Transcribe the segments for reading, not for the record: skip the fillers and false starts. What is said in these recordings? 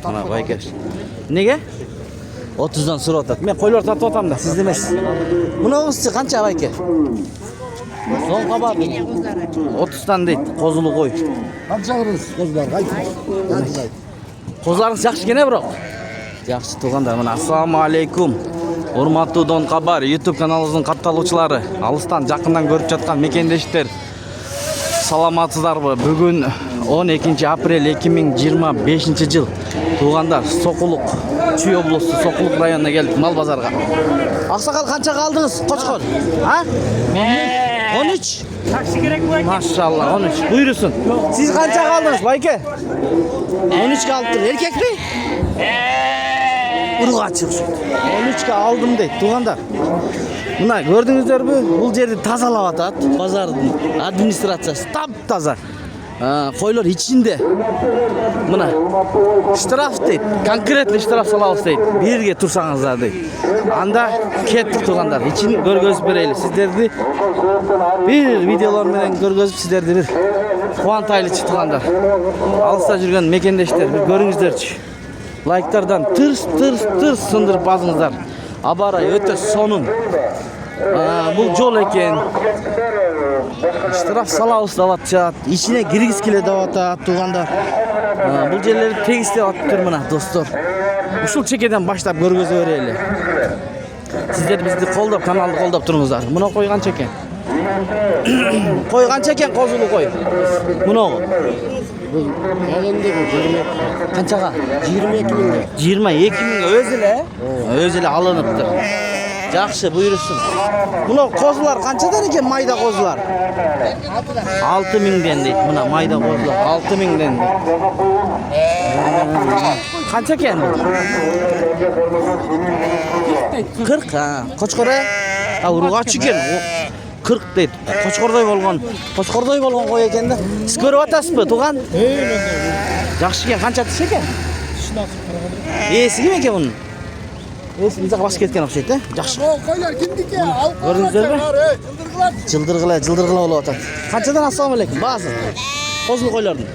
Mana bayka. Nega? 30dan so'rayapti. Men qo'ylar tatib o'tamda, siz emas. Bunisi qancha bayka? Son qabar 30dan deydi, qo'zuli qo'y. Qancha qilasiz qo'zlar? Qaytib. Qo'zlaringiz yaxshigina biroq. Yaxshi tug'anda. Mana assalomu alaykum. Hurmatli Don Qabar YouTube kanalımızın qattalovchilari, alıstan yaqindan ko'rib жатқан mekendeshlar. Саламатсыздарбы? Бүгін 12 апрель 2025 жыл. Туғандар, Соқулық, Чүй облысы, Соқулық районына келдік, мал базарға. Ақсақал қанша қалдыңыз, қошқор? А? 13? Такси керек bu aka. Maşallah 13. Buyursun. Siz қанша қалдыңыз, байке? 13 қалыптыр. Еркек пе? Ұрға çıksın. 13'ke aldım deydi, туғандар. Мына көрдіңіздер бе? Бұл жерді тазалап атады. Базардың администрациясы тап-таза. Қойлар içinde. Мына штраф дейді. Конкретный штраф салабыз дейді. Бірге тұрсаңыздар дейді. Анда кеттік туғандар. İçini көргөзүп берейлі. Сіздерді бір видеолармен көргөзүп сіздерді бір қуантайлы туғандар. Алыста жүрген мекендештер, бір көріңіздерші. Лайктардан тырс сындырып басыңыздар. Абарай өте сонун. Бұл жол екен. Штраф салабыз деп атышат. Ичине киргиз келе деп атат туғандар. Бұл жерлерди тегистеп атыптыр мына достор. Ушул чекеден баштап көргөзө берели. Сиздер бизди колдоп, каналды колдоп туруңуздар. Мына кой канча экен? Кой канча экен, козулу кой? Муногу. Қаншаға? 22 мыңға. 22 мыңға өзі эле алыныптыр. Жақсы, бұйырсын. Мұны қозылар қаншадан екен майда қозылар? 6 мыңден дейді. Мұна майда қозылар 6 мыңден дейді. Қанша екен бұл? 40, қошқоры? Ұрғач екен. 40 дейді. Қошқордай болған қой екен де. Сіз көріп атасыз ба, туған? Жақсы екен, қанша түс екен? Есі кім екен бұның? Есі бізде басып кеткен ұқсайды, жақсы. Қойлар кімдіке? Көрдіңіздер бе? Жылдырғыла болып атады. Қаншадан ассалам алейкум, бағасы? Қозылы қойлардың?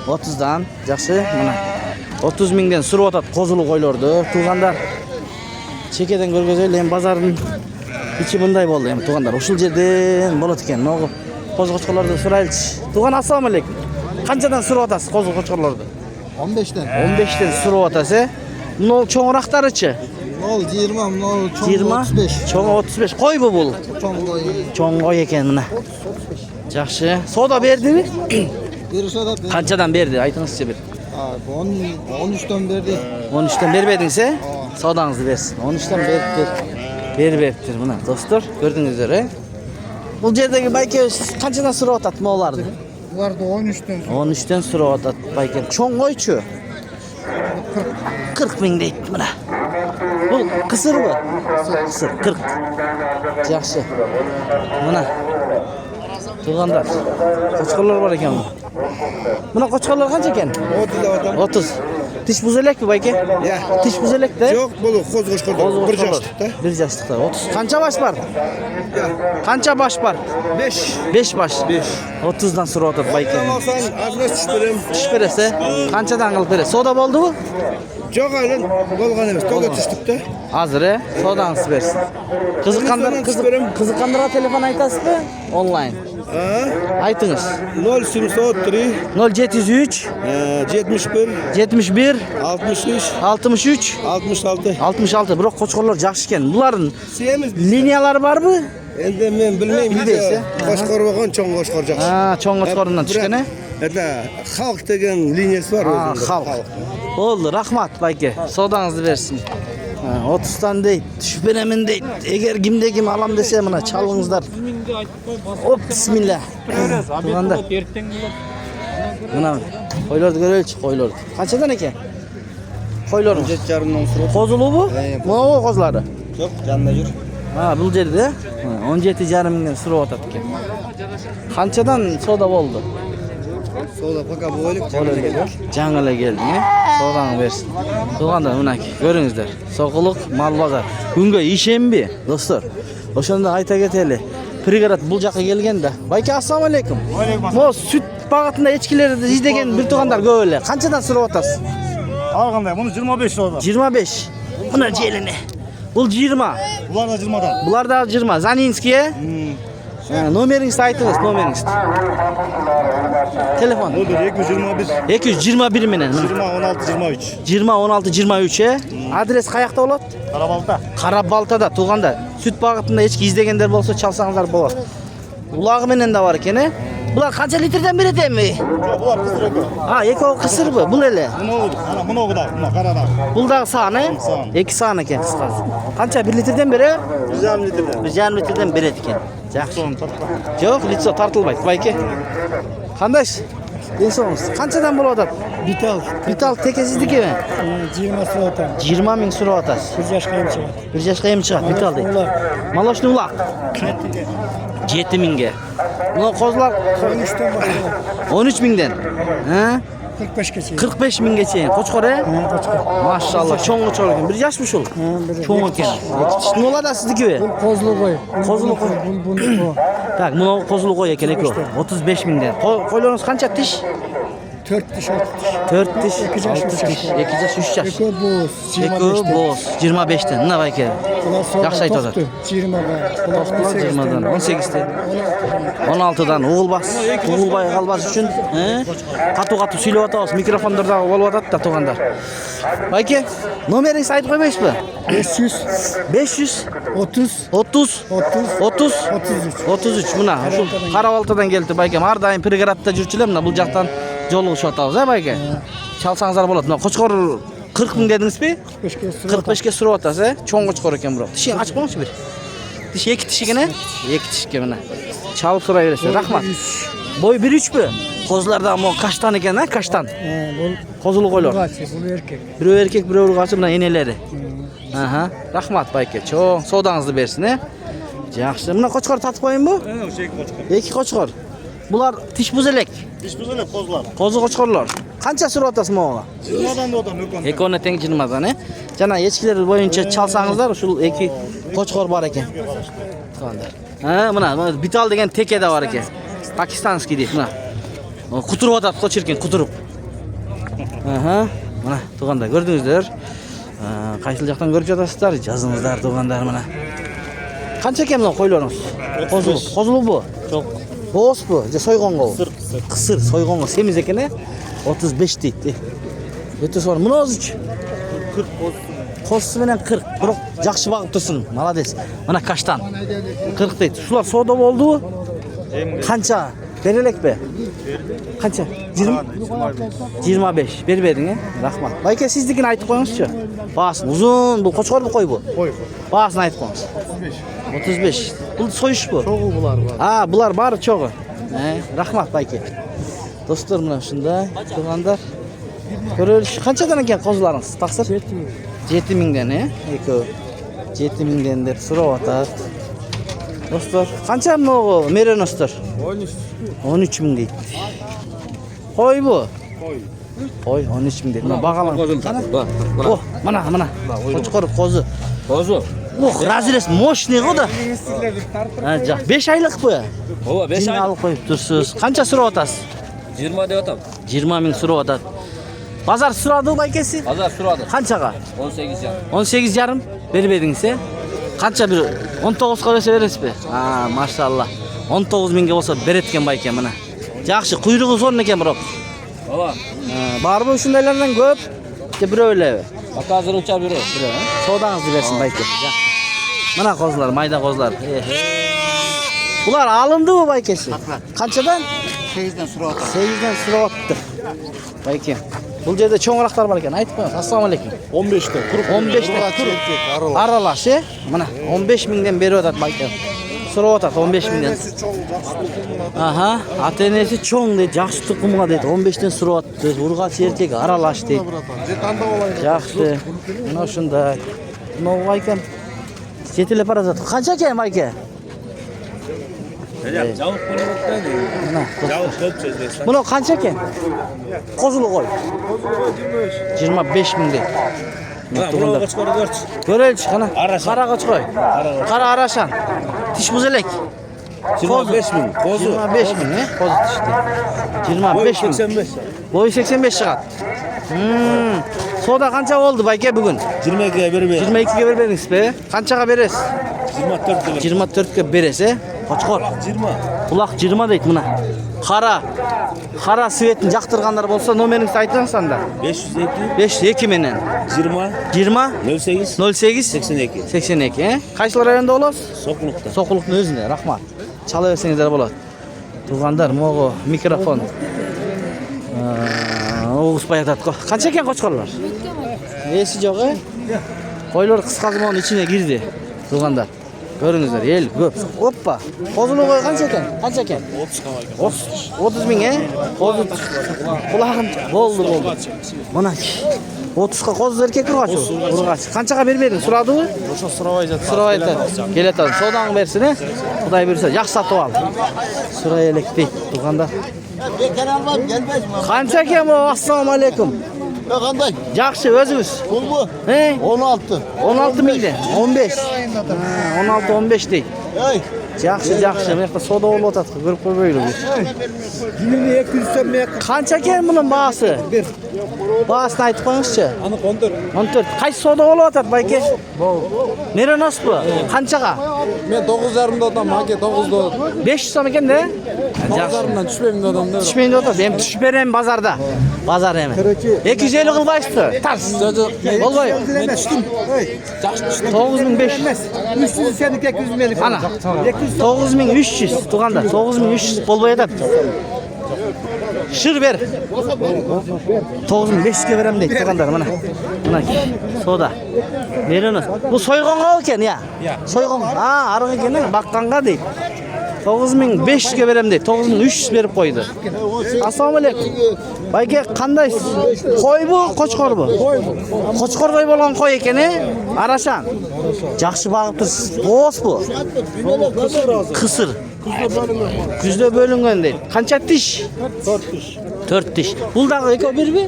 30-дан, жақсы. 30 мыңден сұрып атады қозылы қойларды. Туғандар чекеден көргөзөйлі, базардың İçi bunday болды, туғандар. Ушул жерден болот екен. Ноғы қозы қошқорларды сұрайлычы. Туған ассалам алейкум. Қаншадан сұрып атасыз қозы қошқорларды? 15'ten. 15'ten сұрып атасы. Мынау чоңырақтарычы? Ол 20, мынау чоң 35. Чоң 35. Қой бұл? Чоң қой екен мына. Жақсы. Сода берді ме? Сода берді. Қаншадан берді? Айтыңызшы бір. 13'ten berdi. 13'ten бербедіңсе? Содаңызды берсін. 13'ten бербептір мына достор. Көрдіңіздер, Бұл жердегі байке қаншадан сұрап атады моларды? Оларды 13'ten. 13'ten сұрап атады байке. Чоң қойчу? 40 мың дейді мына. Бұл қысыр ба? Қысыр 40. Жақсы. Мына. Туғандар. Қошқорлар бар екен бұл. Мына қошқорлар қанша екен? 30. Tiş buzelek mi bayke? Ya. Tiş buzelek de? Yok, bu koz koşkorda. Bir yaşlıkta. Bir yaşlıkta. 30. Kança baş var? Ya. Kança baş var? 5. 5 baş. 5. 30'dan sonra otur bayke. Alsan azına çişperim. Çişperese? Kançadan kılıp bere? Soda oldu mu? Çok aynen. Bolgan emiş. Toga çiştikte. Hazır Sodanız versin. Kızıkandıra telefon aytasız mı? Online. Aytınız. 0703 0703 71 63 66. Biroq qo'chqorlar yaxshi ekan. Bularning liniyalari bormi? Endi men bilmayman. Bilmaysiz. Qo'chqor bo'lgan cho'ng qo'chqor yaxshi. Cho'ng qo'chqordan tushgan. Eta xalq degan liniyasi bor o'zida. Xalq. Bo'ldi, rahmat bayke. Sodangizni bersin. 30'dan deydi, tushib beraman deydi. Eğer kimde kim alam dese mana çalыңыздар. Hop bismillah. Tuğanda. Mana qo'ylarni ko'raylik, qo'ylarni. Qanchadan ekan? Qo'ylarni 17,5 so'rab. Qozulu bu? Mana qozlari. Yo'q, yanında yur. Bu yerda 17,5 mingdan so'rab o'tadi ekan. Qanchadan soda bo'ldi? Soda paka bo'ylik Жаңылы келdi. Sodanı versin. Tuğanda mınaki görüңүздөр. Soquluq mal bazar. Күнгө ишенби, достор. Ошондо айта кетели. Пригород бул жакка келгенде. Байке ассалам алейкум. Мо сүт багытында эчкилерди издеген бир туугандар көп эле. Канчадан сурап атасыз? Alganda bunu 25 liradan. 25. Buna celini. Bu 20. Bunlar da 20'dan. Bular da 20. Zaninskiye. Nomeringiz aytыңыз, nomeringiz. Telefon. Bu da 221. 221 menen. 20 16 23. 20 16 23'e. Adres qayakta болот? Karabalta. Қарабалтада туғанда сүт бағытында ешкі издегендер болса çalsаңыздар болады. Улағы менен да бар екен, е? Бұлар қанша литрден береді ме? Bunlar kısır ökü. Екеуі қысыр бұл, бұл еле. Bunu da, bunu karada. Бұлдағы саған, е? Саған. 2 саған екен қысқасы. Қанша 1 литрден бере? 1,5 litrede. 1,5 литрден береді екен. Жақсы. Son tatlı. Жоқ, лицо тартылмайды, байке. Қандайсыз? Денсаулығыңыз қаншадан болып жатады? Битал текесіздікі ме? 20 сұраудан 20 мың сұрап атасыз. 1 yaşқа ем шығады. 1 жашқа ем шығады, битал дейді. Молочный улақ. 7 мыңге. Мына қозылар 13'ten başlıyor. 13 мыңден. 45'e çekiyor. 45 мыңға чейин. Қошқор, е? Машалла, чоңғы чоң екен. 1 жаш мы шул? Чоң екен. Не болады сіздікі бе? Bu kozlu koy. Kozlu koy. Bu. Так, мына қозылы қой екен екеу. 35 мыңден. Қойларыңыз қанша тиш? 4 diş 6 diş. 4 тиш, 2 yaş 6 тиш, 2 жаш, 3 жаш. Eko boz. Екеу боз, 25-тен. Мына байке. Жақсы айтып жатыр. 20'dan. 20'dan, 18'ten. 16'dan уғылбас. Уғылбай қалбас үшін қату-қату сөйлеп атабыз. Микрофондардағы болып атады да туғандар. Байке, номеріңіз айтып қоймайсыз ба? 500 500 30 30 30 33 мына ушул Карабалтадан келди байкем. Ар дайым приградда жүрчүлөр, мына бул жактан жолугушуп атабыз, байке. Чалсаңыздар болот. Мына Кочкор 40 мың дедиңизби? 45ке сурап атасыз, чоң Кочкор экен бирок. Тишиң ачып коңузчу бир. Тиш 2 тиш экен, 2 тишке мына. Чалып сурай бересиз. Рахмат. Бой 1-3пү? Козуларда мо каштан экен, каштан. Bu Козулу койлор. bu erkek. Бирөө эркек, бирөө ургачы, мына энелери. Рахмат байке. Чоң соодаңызды берсин, Жакшы. Мына Кочкор татып коюнбу? Şey koçka. 2 Кочкор. Булар тиш буз элек. Biz bu sene kozlar. Козу Кочкорлор. Канча сурап атасыз могуга? 20'dan da o da mükemmel. Экөөнө тең 20дан, Жана эчкилер боюнча чалсаңыздар, ушул 2 Кочкор бар экен. Мына Битал деген теке да бар экен. Пакистанский дейт, мына. Кутуруп атат, кочеркен кутуруп. Мына тугандар көрдүңүздөр. Кайсыл жактан көрүп жатасыздар? Жазыңыздар тугандар мына. Канча экен мына койлоруңуз? Козулубу? Çok. Бооспу? Же сойгонго? Kısır. Кысыр, сойгонго семиз экен, 35 дейт. Өтө сор. Мунозуч 40 koz. Козусу менен 40. Бирок жакшы багып турсун. Молодец. Мына каштан. 40 дейт. Ушулар соода болдубу? Канча? Бере элекпи? Канча? 20? 25. Бербедиң, Рахмат. Байке сиздикин айтып коюңузчу. Баасын узун, бул Кочкорбу койбу? Koy. Баасын айтып коюңуз. 35. Бул союшпу? Çoğu bular var. Булар баары чогу. Рахмат байке. Достор, мына ушундай тургандар. Көрөлүш канчадан экен козуларыңыз? Таксыр? 7 миңден, Экөө 7 миңден деп сурап атат. Достор, канча могу мереностор? 13 миң дейт. Койбу? Кой 13 миң дейт. Мына багалаң. О, мына. Кочкор козу. Ох, разрез мощный го да. 5 айлыкпы? Ооба, 5 ай. Алып коюп турсуз. Канча сурап атасыз? 20 деп атам. 20 миң сурап атат. Базар сурадыбы байкеси? Базар сурады. Канчага? 18 жан. 18 жарым бербедиңиз, Канча бир 19га берсе бересизби? Машалла. 19 миңге болсо берет экен байке мына. Жакшы, куйругу зор экен бирок. Ооба. Барбы ушундайлардан көп? Же бирөө элеби? Пока азыр уча бирөө. Соодаңызды берсин байке. Мына козулар, майда козулар. Булар алындыбы байкеси? Канчадан? 8'den surat. 8ден сурап атты. Байке. Бул жерде чоңурактар бар экен. Айтып коюңуз. Ассаламу алейкум. 15'te. 15ден аралаш, Мына 15 миңден берип атат байке. Сурап атат 15 миңден. Ата-энеси чоң дейт, жакшы тукумга дейт. 15ден сурап атты. Ургач эркек аралаш дейт. Жакшы. Мына ушундай. Мына байке жетелеп бара жатат. Канча экен байке? Жабык болуп Мына. Yavuk top çözmesi. Мына канча экен? Козулу кой. 25 миң дейт. Buna koçkoru 4. Көрөлчү кана. Арашан. Кара кочкой. Кара арашан. Тиш буз элек. 25 bin. Kozu. 25 миң, Козу тишти. 25 миң. 85. Boyu 85 чыгат. Soda qancha bo'ldi bayka bugun? 22'ye bir ver. 22 ga berbersiz be. Qanchaga berasiz? 24 lira. 24 ga berasiz, Qo'chqor. 20. Quloq 20 deydi mana. Qara svetni jaqtirganlar bo'lsa, nomeringizni aytsangiz-da. 502 502 menen. 20 20 08 08 82. 82, Qaysi rayonda bo'lasiz? Soqluqda. Soquluqning o'zida, rahmat. Chalaversangizlar bo'ladi. Tug'anlar, mo'g'o, mikrofon. O'g'iz bayatadi. Qancha ekan qo'chqorlar? Esi jo'g'i? Qo'ylar qisqa zamon ichiga kirdi. Tug'anlar. Ko'ringizlar, el ko'p. Hoppa. Qo'zini qo'y qancha ekan? 30 ming, Qo'zi qulog'im bo'ldi. Mana 30 ga qo'zi erkak urg'ach. Qanchaga berbering? So'radi u? O'sha so'rayapti. So'rayapti. Kelatadi. Sodani bersin, Xudoy bersa, yaxshi sotib ol. So'raylik deydi. Tug'anlar. Qancha ekan bu? Assalomu alaykum. Qanday? Yaxshi, o'zingiz. Pulmi? 16. 16 mingdan 15. 16-15 deydi. Yaxshi. Mana yoqda soda olib o'tadi, ko'rib qo'ymaylik. 2200 so'm. Qancha ekan buning bahasi? Bahasini aytib qo'yingizchi. Ani 14. 14. Qaysi soda olib o'tadi bayka? Meranos bu. Qanchaga? Men 9,5 odam, aka 9 da. 500 so'm ekanda? Yaxshi. Bozordan tushmayman odamlar. Tushmaydi o'tadi. Ham tushib berem bozorda. Bozor ham. 250 qilmaysizmi? Tars. Bo'lmaydi. Men tushdim. Yaxshi tushdim. 9500. 300 seniki 200 meni. Ana. 9300 tug'anda. 9300 bo'lmayadi. Shir ber. 9500 ga beraman deydi tug'anlar mana. Mana soda. Beriniz. Bu so'yg'onga ekan ya. So'yg'on. Ha, ariq ekan, baqqanga deydi. 9500 ga beraman deydi. 9300 berib qo'ydi. Assalomu alaykum. Bayga qandaysiz? Qo'y bu, qo'chqor bu. Qo'chqorday bo'lgan qo'y ekan, Arashan. Yaxshi bag'ib tursiz. Bo'z bu. Qisir. Kuzda bo'lingan deydi. Qancha tish? 4 tish. Buldagi eko berbi?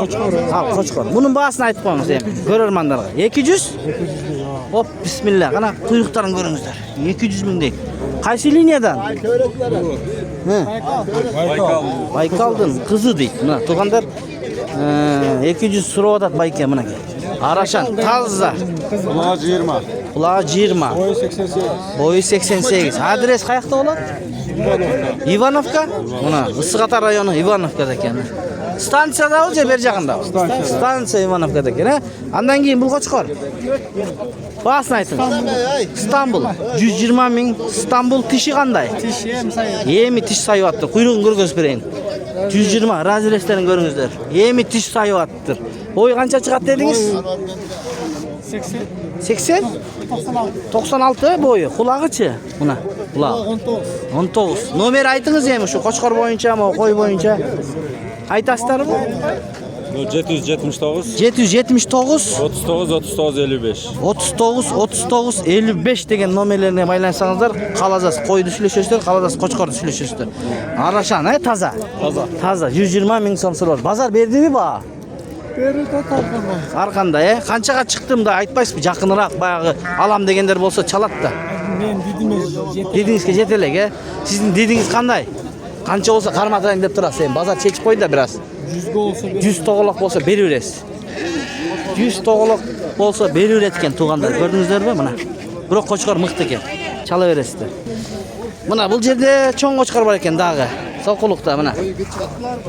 Qo'chqor. Ha, qo'chqor. Buning bahasini aytib qo'yingiz ham ko'rarmanlarga. 200? Hop, bismillah. Qana quyruqlarini ko'ringizlar. 200 ming deydi. Qaysi liniyadan? Baykaldan qizi deydi. Mana tug'anlar 200 so'rayotadi bayka mana. Arashan, toza. Quloq 20. Bo'yi 88. Adres qayerda bo'ladi? Ivanovka? Mana Issiqxatar rayoni Ivanovkada ekan. Stansiyada o'zi ber joyida. Stansiya Ivanovkada ekan. Andan keyin bu qo'chqor. Bahasini ayting. Istanbul 120 ming. Istanbul tishi qanday? Tishi ham sayyor. Yemi tish sayyoqdir. Quyruğini ko'rgizib berayin. 120 razilestlerini ko'ringizlar. Yemi tish sayyoqdir. Bo'y qancha chiqadi dedingiz? 80? 96 bo'yi. Qulog'ichi? Buna. Quloq 19. Nomer aytingiz ham shu qo'chqor bo'yichami, qo'y bo'yicha? Aytasizlarmi? 779 779 39 55. 39 55 degan nomerlarga baylansangizdar, qalazas qo'yni ishlasizlar, qalazas qo'chqorni ishlasizlar. Arashan, toza. Toza 120 ming so'm so'rar. Bozor berdimi bu? Berdi tarqanda. Arqanda, qanchaga chiqdim da aytmaysizmi? Yaqinroq bayog'i alam deganlar bo'lsa chalatda. Men Dedingizga yetelik, Sizning dedingiz qanday? Qancha bo'lsa qarmatayın deb turasiz. Bozor chechib qo'ydi biraz. 100 ga olsa 100 to'g'liq bo'lsa beraverasiz. 100 to'g'liq bo'lsa beraveradigan tug'anlar. Ko'rdingizlarmi mana? Biroq qo'chqor miqti ekan. Chalaverasizlar. Mana bu yerda cho'ng qo'chqor bor ekan dag'i. Soquluqda mana.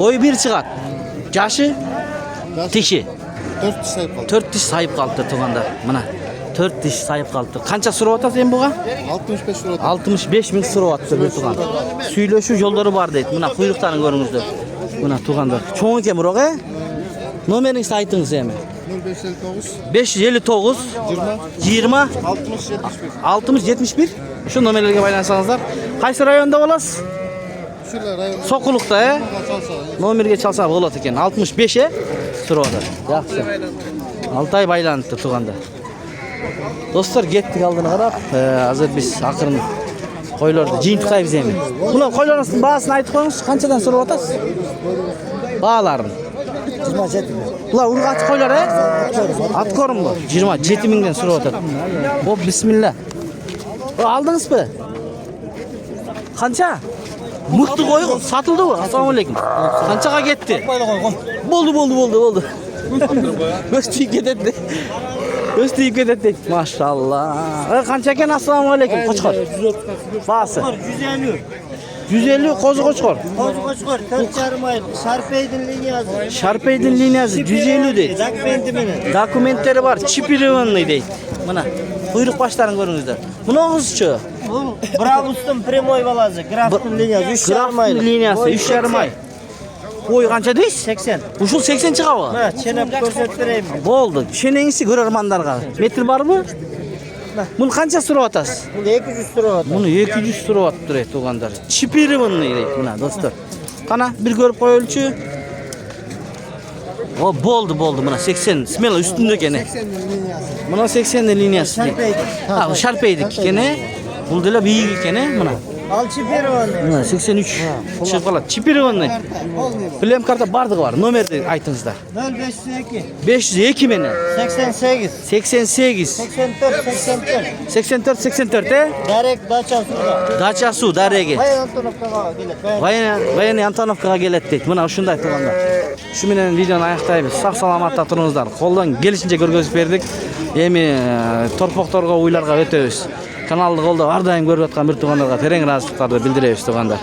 Bo'yi bir chiqadi. Yashi tishi 4 tish sayib qoldi tug'anda. Mana 4 tish sayib qoldi. Qancha so'rayotasiz endi buga? 65 so'radi. 65 ming so'rayapti bu tug'an. Suylashuv yo'llari bor deydi. Mana quyruqlarini ko'ringizlar. Mana tug'anlar. Cho'ng ekan biroq, nomeringizni aytingiz ham. 559 20 60 71. Shu nomerlarga baylansangizlar. Qaysi rayonda bo'lasiz? Soquluqda, Nomerga chalsa bo'ladi ekan. 65 so'radi. Yaxshi. Altay baylanibdi tug'anda. Do'stlar, ketdik oldini qarab, hozir biz aqrin qo'ylarni jintiqaymiz endi. Buni qo'ylarning bahasini aytib qo'yingiz, qanchadan so'rayotasiz? Bahalarni. 27 ming. Bular urg'ach qo'ylar, Atkorim bu. 27 mingdan so'rayotadi. Hop, bismillah. Aldingizmi? Qancha? Miqti qo'y sotildi bu. Assalomu alaykum. Qanchaga ketdi? Bo'ldi. Göz tiyip ketedi. Göz tiyip ketedi. Maşallah. Kança eken assalamu aleykum. Koçkor. Bağısı. 150 kozu koçkor. Koçkor 4,5 ay. Şarpeydin linyası. Şarpeydin linyası 150 deydi. Dokumentleri var. Çipirivanlı deydi. Buna. Kuyruk başlarını görünüzler. Bu ne olsun? Bu Bravus'un Primoy balazı. Grafton linyası 3,5 ay. Grafton linyası 3,5 ay. Boyu kança deysiz? 80. Uşul 80 çıkabı. Ha, çenep göstereyim. Boldu. Şenengisi görermandarga. Metr var mı? Bunu kança sürüp atasiz? Bu 200 lira oldu. Bunu 200 sürüp atır tuğanдар. Çipiri bunu deydi buna dostlar. Kana bir görüp koy ölçü. O boldu buna 80. Smela üstünde gene. Buna 80 linyası. Şarpeydin. Ha bu şarpeydik gene. Bunu da büyük gene buna. Al çipiri var. Buna 83. Çıkala. Çipiri bunu. Bilem karta bardığı var. Numarı aytınızda. 0502. 502 mene. 88. 88. 84. 84 Darek Daça suda. Daça su darege. Hayır Antonovka'ya gelir. Vayan Antonovka'ya gelet deydi. Buna uşunday tuğanlar. Şu menen videonu ayaqtayбыз. Sağ salamatla turыңыздар. Қолдан келишинче көргөзүп бердик. Эми торпокторго, уйларга өтөбүз. Каналды колдоп ар дайым көрүп аткан бир туугандарга терең ыраазычтыктарды билдиребиз туугандар.